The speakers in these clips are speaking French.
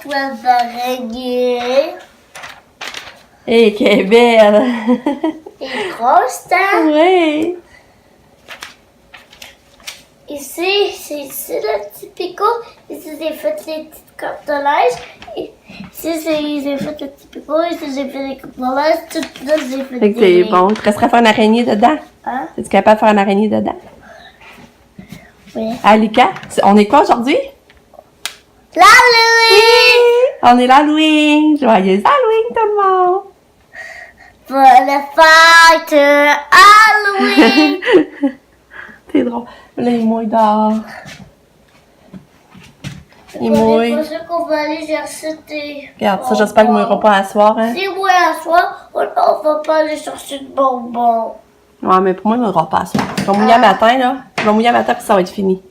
toile d'araignée. Et qu'elle est belle! Et grosse, hein? Oui! Ici, c'est ici le petit picot. Ici, j'ai fait les petites cartes de neige. Ici, j'ai fait le petit picot. Ici, j'ai fait les cartes de neige. Tout là, j'ai fait Fait que c'est bon. Tu resterais à faire une araignée dedans? Hein? Es-tu capable de faire une araignée dedans? Oui. Alika, on est quoi aujourd'hui? L'Halloween! On est l'Halloween! Joyeux Halloween tout le monde! Bonne fête Halloween! C'est drôle. Là, il mouille dehors. Il mouille. C'est pour ça qu'on va aller chercher des... Regarde, ça, j'espère qu'il ne mouillera pas à soir, hein? Si oui, à soir, on va pas aller chercher de bonbons. Ouais, mais pour moi, il ne mouillera pas à soir. Il va mouiller à matin, là. Il va mouiller à matin, puis ça va être fini.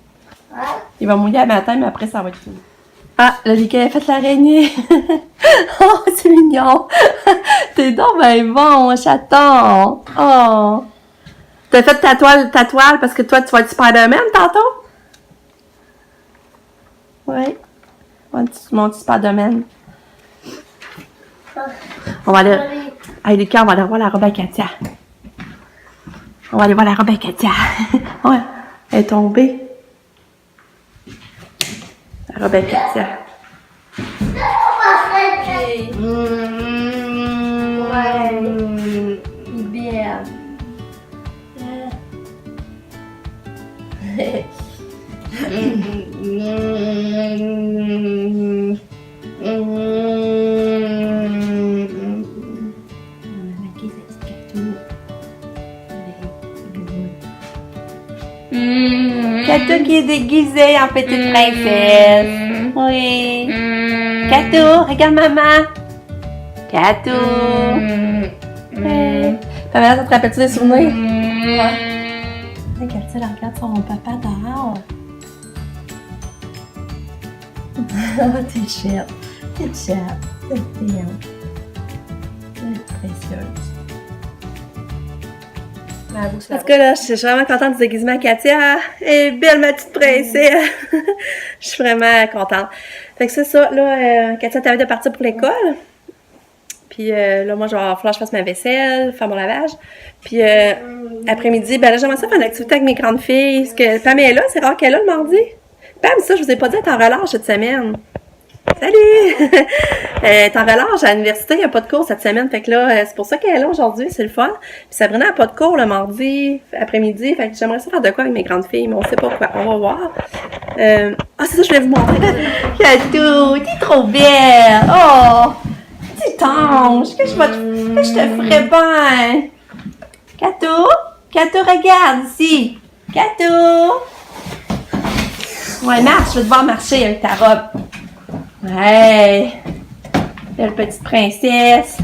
Hein? Il va mouiller à matin, mais après, ça va être fini. Ah, là, Lika a fait l'araignée. Oh, c'est mignon. T'es donc ben bon, chaton. Oh. T'as fait ta toile parce que toi, tu vas être Spider-Man tantôt? Oui. Mon petit Spider-Man. On va aller... Hey, Lika, on va aller voir la robe à Katia. On va aller voir la robe à Katia. Ouais, elle est tombée. La robe à Katia. Ouais. Bien. Kato qui est déguisée en petite princesse. Oui. Kato, regarde maman. Kato. Hey. Pamela, ça te rappelle-tu des souvenirs? Regarde, elle regarde son papa dehors. Oh, t'es chère. T'es chère. T'es bien. T'es précieuse. En tout cas, là, je suis vraiment contente du déguisement à Katia. Et belle, ma petite princesse. Je suis vraiment contente. Fait que c'est ça, là, Katia t'avait de partir pour l'école. Puis là, moi, il va falloir que je fasse ma vaisselle, faire mon lavage. Puis après-midi, ben là, j'aimerais ça faire une activité avec mes grandes filles. Parce que Pam est là, c'est rare qu'elle est là le mardi. Pam, ça, je vous ai pas dit, elle est en relâche cette semaine. Salut! Elle est en relâche à l'université, il n'y a pas de cours cette semaine. Fait que là, c'est pour ça qu'elle est là aujourd'hui, c'est le fun. Puis Sabrina n'a pas de cours le mardi après-midi. Fait que j'aimerais ça faire de quoi avec mes grandes filles, mais on sait pas quoi. On va voir. Ah, c'est ça, je voulais vous montrer. Katou, t'es trop belle! Oh! Petit ange, que je te ferais bien! Katou? Katou, regarde ici! Katou! Ouais, marche, je vais devoir marcher avec ta robe. Ouais! Belle petite princesse!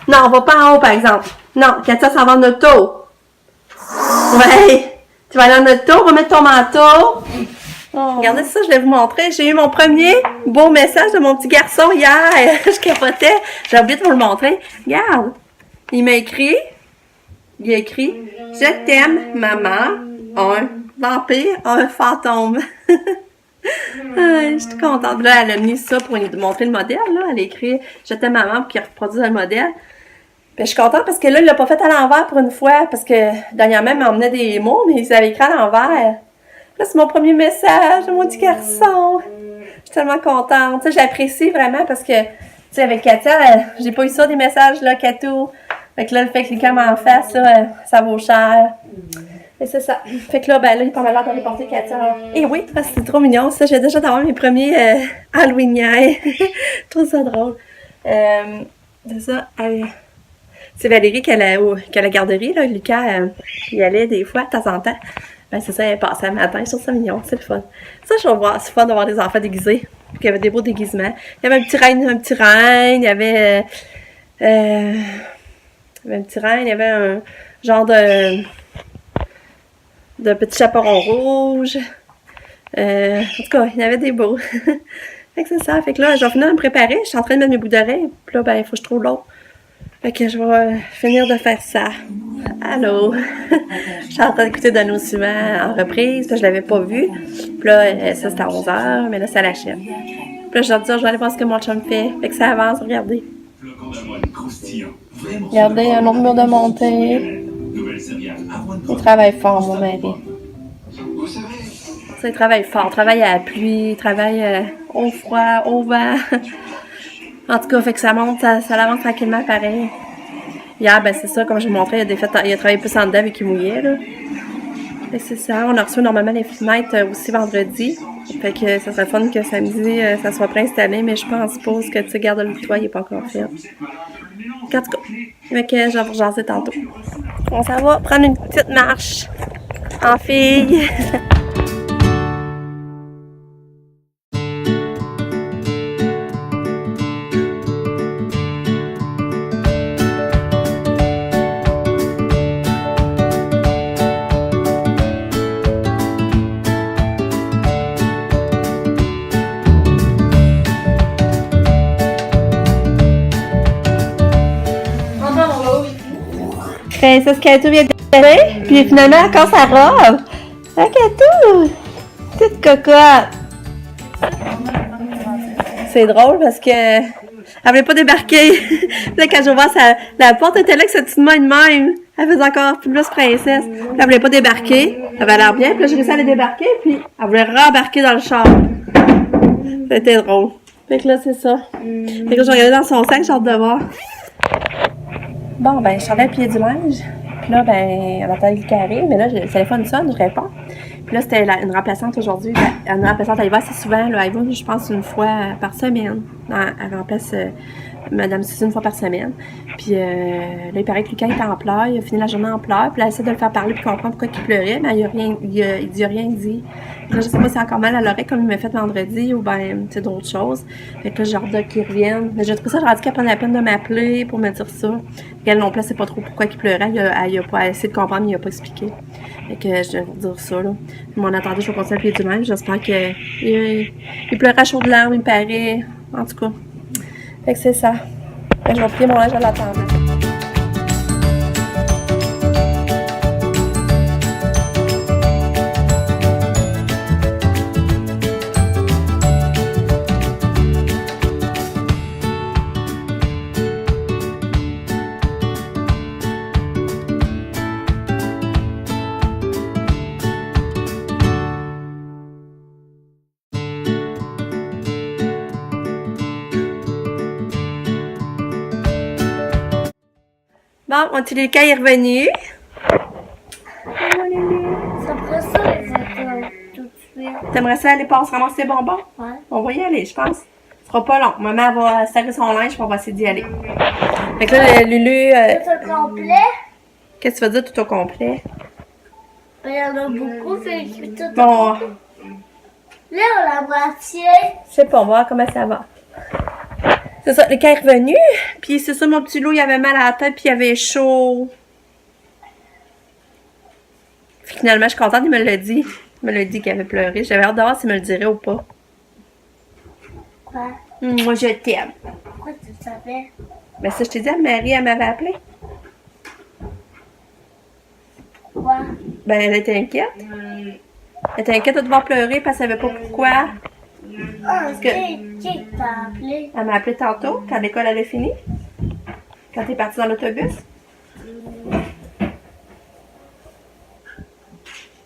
Non, on va pas en haut, par exemple. Non, Katia s'en va en auto. Ouais! Tu vas aller en auto, on va mettre ton manteau. Oh. Regardez ça, je vais vous montrer. J'ai eu mon premier beau message de mon petit garçon hier. Je capotais. J'ai oublié de vous le montrer. Regarde. Il m'a écrit. Il a écrit « Je t'aime, maman. Un vampire, un fantôme. » Je suis contente. Là, elle a mis ça pour nous montrer le modèle. Là. Elle a écrit « Je t'aime, maman » pour qu'il reproduise le modèle. Puis, je suis contente parce que là, il l'a pas fait à l'envers pour une fois. Parce que dernièrement, il m'emmenait des mots, mais ils avaient écrit à l'envers. Là, c'est mon premier message de mon petit garçon. Je suis tellement contente. Tu sais, j'apprécie vraiment parce que, tu sais, avec Katia, j'ai pas eu ça, des messages, là, Katou. Fait que là, le fait que les caméras en face, là, ça vaut cher. Et c'est ça. Fait que là, ben là, il est pas mal d'aller porter Katia. Et oui, c'est trop mignon, ça. J'ai déjà d'avoir mes premiers Halloween. Je trouve ça drôle. C'est ça. C'est Valérie qui a la garderie, là. Lucas, il allait des fois, de temps en temps. Ben, c'est ça, elle passait le matin. Je trouve ça mignon, c'est le fun. Ça, je trouve c'est fun d'avoir des enfants déguisés. Puis il y avait des beaux déguisements. Il y avait un petit reine, il y avait un petit reine, il y avait un genre de petit chaperon rouge. En tout cas, il y en avait des beaux. Fait que c'est ça. Fait que là, je vais finir de me préparer. Je suis en train de mettre mes bouts d'oreilles. Puis là, ben, il faut que je trouve l'autre. Fait que je vais finir de faire ça. Allô? Je suis en train d'écouter Donne-nous souvent en reprise, parce que je l'avais pas vu. Puis là, ça c'était à 11h, mais là, c'est à la chaîne. Puis là, je leur dis, je vais aller voir ce que mon chum fait. Fait que ça avance, regardez. Regardez, un autre mur de montée. Il travaille fort, mon mari. Ça, il travaille fort. Il travaille à la pluie, il travaille au froid, au vent. En tout cas, fait que ça monte, ça avance tranquillement pareil. Hier, ben c'est ça, comme je vous montrais, il a travaillé plus en dedans vu qu'il mouillait, là. Fait que c'est ça, on a reçu normalement les fenêtres aussi vendredi. Fait que ça serait fun que samedi, ça soit préinstallé, mais je pense que, tu sais, garde le toit, il n'est pas encore fait. En tout cas, fait que je vais vous rejaser tantôt. On s'en va prendre une petite marche en fille. Ben, c'est ce qu'Atou vient d'aller, puis finalement, elle casse sa robe. Hein, Katou? Petite cocotte. C'est drôle parce que elle voulait pas débarquer. Là, quand j'ai ouvert la porte était là que cette petite main de même. Elle faisait encore plus princesse. Elle voulait pas débarquer. Elle avait l'air bien, puis là, j'ai réussi à aller débarquer, puis elle voulait rembarquer dans le char. C'était drôle. Fait que là, c'est ça. Fait que je regardais dans son sac, j'ai hâte de voir. Bon, ben, je suis allée à pied du linge. Puis là, ben, on attendait le carré. Mais là, le téléphone sonne, je réponds. Puis là, c'était une remplaçante aujourd'hui. Une remplaçante, elle y va assez souvent. Là, elle va, je pense, une fois par semaine. Elle remplace Madame Suzy une fois par semaine. Puis là, il paraît que Lucas était en pleurs. Il a fini la journée en pleurs. Puis là, elle essaie de le faire parler puis comprendre pourquoi il pleurait. Mais il dit rien dit. Puis là, je sais pas si c'est encore mal à l'oreille comme il m'a fait vendredi ou ben, c'est d'autres choses. Fait que là, j'ai hâte qu'il revienne. Mais j'ai trouvé ça, j'ai dit qu'elle prenait la peine de m'appeler pour me dire ça. Elle non plus, c'est pas trop pourquoi il pleurait. Elle a pas essayé de comprendre, mais il a pas expliqué. Fait que je vais vous dire ça, là. Mais en attendant, je vais continuer à pied du linge. J'espère qu'il il pleurait à chaudes larmes, il me paraît. En tout cas. Fait que c'est ça. Fait que je vais plier mon linge à l'attendre. Bon, mon petit Lucas est revenu. Ça prend ça, les photos, tout de suite. T'aimerais ça aller passer ramasser des bonbons? Ouais. On va y aller, je pense. Ce sera pas long. Maman va serrer son linge et on va essayer d'y aller. Fait que là, Lulu... Tout au complet? Qu'est-ce que tu veux dire tout au complet? Ben, il y en a beaucoup, fait que tout au Bon, complet. Là, on a la moitié. je sais pas, on va voir comment ça va. C'est ça, le cas est revenu. Puis c'est ça, mon petit loup, il avait mal à la tête puis il avait chaud. Finalement, je suis contente, il me l'a dit. Il me l'a dit qu'il avait pleuré. J'avais hâte de voir s'il me le dirait ou pas. Quoi? Moi, je t'aime. Pourquoi tu le savais? Ben ça, je t'ai dit, Marie, elle m'avait appelé. Quoi? Ben, elle était inquiète. Elle était inquiète de devoir pleurer parce qu'elle savait pas pourquoi. Ah, que- qui t'a appelé? Elle m'a appelé tantôt, quand l'école avait fini. Quand t'es partie dans l'autobus.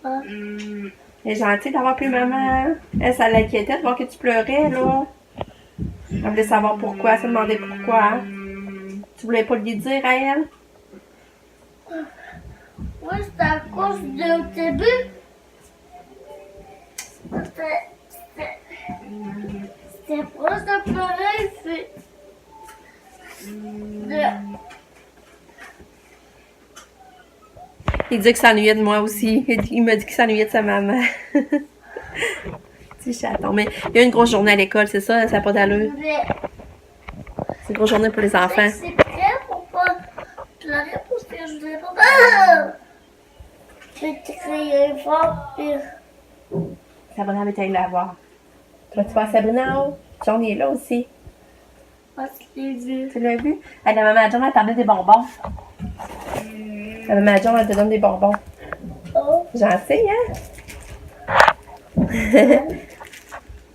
Ah. Elle est gentille d'avoir appelé maman. Elle, ça l'inquiétait de voir que tu pleurais, là. Elle voulait savoir pourquoi, elle se demandait pourquoi. Tu voulais pas lui dire à elle? Oui, c'était à cause de l'autobus. C'était proche de pleurer, puis... Il dit qu'il s'ennuyait de moi aussi. Il m'a dit qu'il s'ennuyait de sa maman. Petit chaton. Mais il y a eu une grosse journée à l'école, c'est ça? Ça n'a pas d'allure. C'est une grosse journée pour les enfants. C'est prêt pour pas pleurer parce que je voulais pas... Ah! Je vais te crier fort, puis... Sabrina avait été la voir. Tu vas-tu voir Sabrina en haut? John est là aussi. Ah, je l'ai vu. Tu l'as vu? La maman John, elle t'a donné des bonbons. La maman John, elle te donne des bonbons. Oh. J'en sais, hein?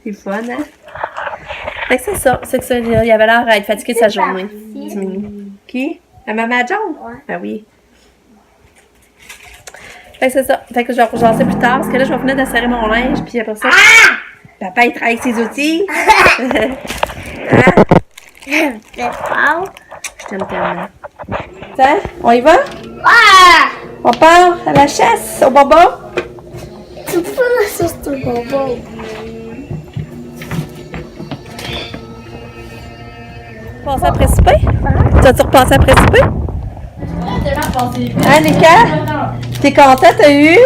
C'est fun, hein? Fait que c'est ça. C'est que ça, il avait l'air à être fatigué de sa journée. Petit minou. Qui? La maman John? Ouais. Ben oui. Fait que c'est ça. Fait que je vais rejaser plus tard, parce que là, je vais finir de serrer mon linge, puis après ça... Papa, il travaille avec ses outils. C'est fort. Je t'aime tellement. Tiens, on y va? Ah! On part à la chasse, au bonbon? Tu peux la sauce de bonbon. Passer après souper? Tu vas-tu repasser après souper? Hein, Lucas? T'es content, t'as eu?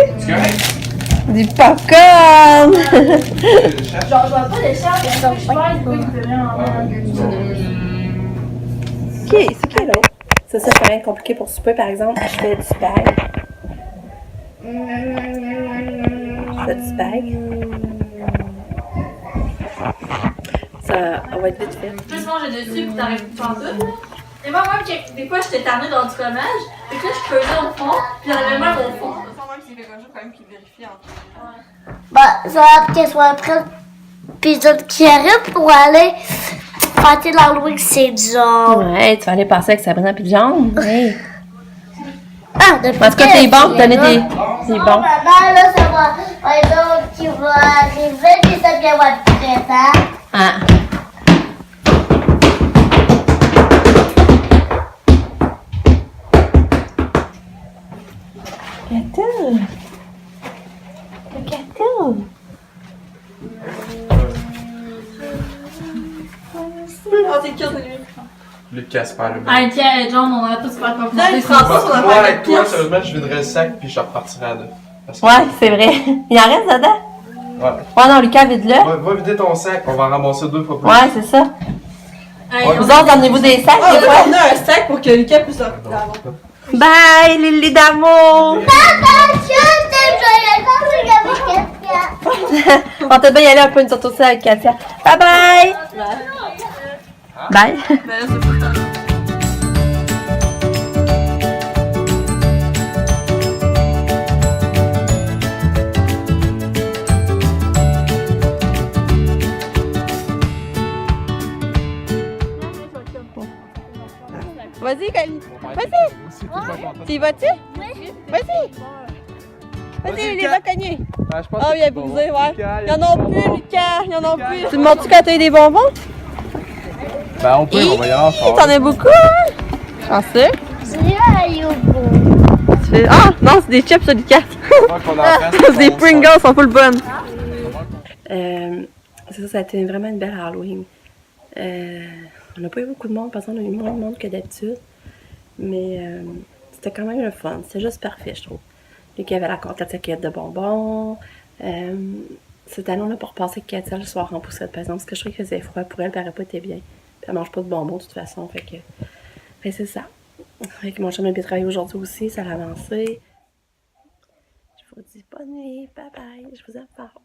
Du popcorn! Genre, je vois pas les chats, mais je pense que Ok, c'est qui l'autre? Ça, c'est rien de compliqué pour souper, par exemple. Je fais du spag. Je fais du spag. Ça va être vite fait. Plus manger dessus, puis t'arrives pas en tout, là. Et moi, même, des fois, j'étais tannée dans du fromage, et que là, je creusais au fond, puis j'arrivais même au fond. Bah, ça va qu'elle soit après l'épisode qui arrive pour aller fêter l'Halloween, c'est genre. Ouais, tu vas aller passer avec Sabrina puis John. Ouais. Ah, depuis En tout cas, t'es bon pour donner des. C'est bon. Maman, là, ça va. Donc, tu vas arriver, puis ça vient va être prête, hein? Ah. Gâteau. Le gâteau. Oh, c'est cute, lui. Lucas, super le Ah, tiens, John, on a tous super Là, confrontés. il prend ça sur la Moi, paille avec de toi, pioche. sérieusement, je viderais le sac puis je repartirai à deux. Parce que- Ouais, c'est vrai. Il en reste dedans? Ouais. Ouais, non, Lucas, vide-le. Va vider ton sac, on va en ramasser 2 fois plus. Ouais, c'est ça. Ouais. Vous autres, emmenez-vous des sacs, des fois? On a un sac pour que Lucas puisse le l'avoir. Bye, Lily d'amour! Papa, je t'aime, joyeux Katia. On t'a bien y aller un peu, une sorte aussi avec Katia. Bye bye! Bye! Vas-y, Kali. Vas-y. Tu y vas-tu? Vas-y. Vas-y, les va cogner. Oh, il a brisé, ouais. Il y en a plus, Lucas. Il y en a plus. Tu me montres-tu quand t'as eu des bonbons? Ben, on peut, on va y aller ensemble. T'en as beaucoup, hein? Chanceux. Tu fais... Ah, non, c'est des chips, ça, Lucas. C'est des Pringles, sont full bonnes. Ça a été vraiment une belle Halloween. On n'a pas eu beaucoup de monde, parce qu'on a eu moins de monde que d'habitude. Mais c'était quand même le fun. C'était juste parfait, je trouve. Lucas avait la contente de cueillette de bonbons. Cette année, on n'a pas repassé avec Katia le soir en poussette, par exemple, parce que je trouvais qu'il faisait froid pour elle, puis elle n'aurait pas été bien. Puis elle mange pas de bonbons, de toute façon. Fait que c'est ça. Fait que mon chum a bien travaillé aujourd'hui aussi, ça a avancé. Je vous dis bonne nuit, bye bye, je vous aime fort.